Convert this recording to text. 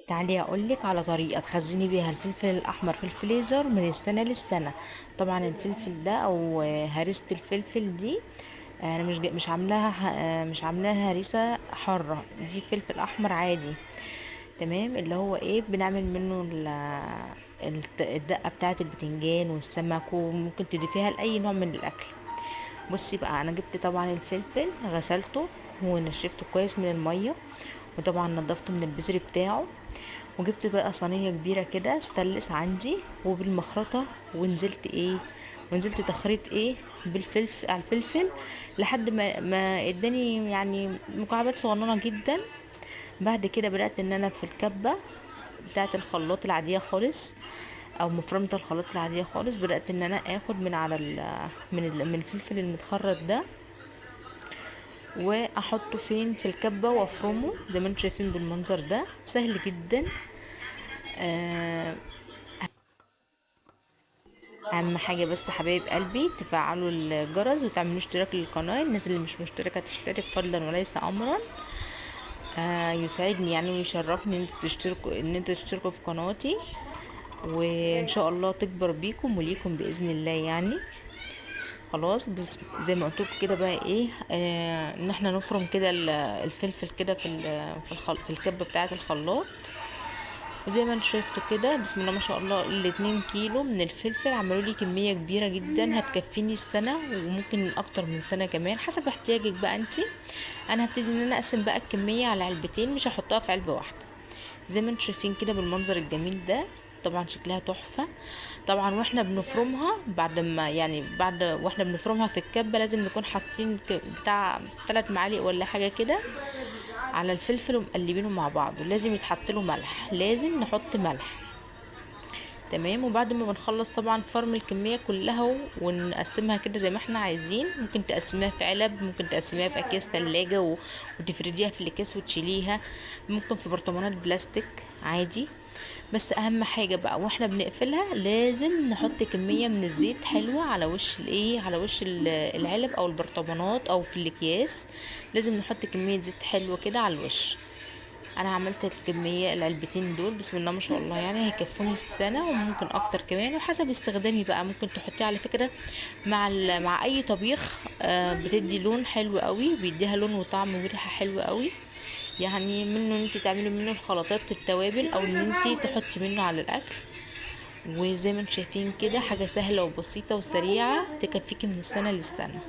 تعالي اقولك على طريقه تخزني بيها الفلفل الاحمر في الفريزر من السنه للسنه. طبعا الفلفل ده او هريسه الفلفل دي، انا مش عاملاها، مش عاملاها هريسه حاره، دي فلفل احمر عادي. تمام، اللي هو ايه، بنعمل منه الدقه بتاعه البتنجان والسمك، وممكن تضيفيها لاي نوع من الاكل. بصي بقى، انا جبت طبعا الفلفل، غسلته ونشفته كويس من الميه، وطبعا نضفته من البذر بتاعه. وجبت بقى صينيه كبيره كده استانلس عندي، وبالمخرطه ونزلت تخريط بالفلفل على الفلفل لحد ما اداني يعني مكعبات صغننه جدا. بعد كده بدات ان انا في الكبه بتاعه الخلاط العاديه خالص، او مفرمه الخلاط العاديه خالص، بدات ان انا اخد من على من الفلفل المتخرط ده، واحطه فين في الكبه وافرمه زي ما انتم شايفين بالمنظر ده، سهل جدا. آه، اهم حاجه بس حبايب قلبي تفعلوا الجرس وتعملوا اشتراك للقناه، الناس اللي مش مشتركه تشترك فضلا وليس امرا. يسعدني يعني ويشرفني ان انتوا تشتركوا في قناتي، وان شاء الله تكبر بيكم وليكم باذن الله يعني. خلاص، بس زي ما قلت لكم كده بقى ايه، ان احنا نفرم كده الفلفل كده في الكبه بتاعه الخلاط. وزي ما انتوا شفتوا كده، بسم الله ما شاء الله، الاتنين كيلو من الفلفل عملوا لي كميه كبيره جدا هتكفيني السنه، وممكن اكتر من سنه كمان حسب احتياجك بقى انتي. انا هبتدي ان انا اقسم بقى الكميه على علبتين، مش هحطها في علبه واحده. زي ما انتوا شايفين كده بالمنظر الجميل ده، طبعا شكلها تحفه. طبعا واحنا بنفرمها، بعد واحنا بنفرمها في الكبه لازم نكون حاطين بتاع 3 معالق ولا حاجه كده على الفلفل ومقلبينه مع بعض، ولازم يتحط له ملح، لازم نحط ملح. تمام، وبعد ما بنخلص طبعا فرم الكميه كلها ونقسمها كده زي ما احنا عايزين. ممكن تقسميها في علب، ممكن تقسميها في اكياس ثلاجه وتفرديها في الاكياس وتشيليها، ممكن في برطمانات بلاستيك عادي. بس اهم حاجه بقى واحنا بنقفلها لازم نحط كميه من الزيت حلوه على وش العلب او البرطمانات او في الاكياس، لازم نحط كميه زيت حلوه كده على الوش. انا عملت الكميه العلبتين دول بسم الله ما شاء الله، يعني هيكفوني السنه وممكن اكتر كمان، وحسب استخدامي بقى. ممكن تحطيه على فكره مع اي طبيخ، بتدي لون حلو قوي، بيديها لون وطعم وريحه حلوه قوي. يعني منه انت تعملي منه الخلطات التوابل، او ان انت تحطي منه على الاكل. وزي ما انتم شايفين كده، حاجه سهله وبسيطه وسريعه تكفيكي من السنه للسنه.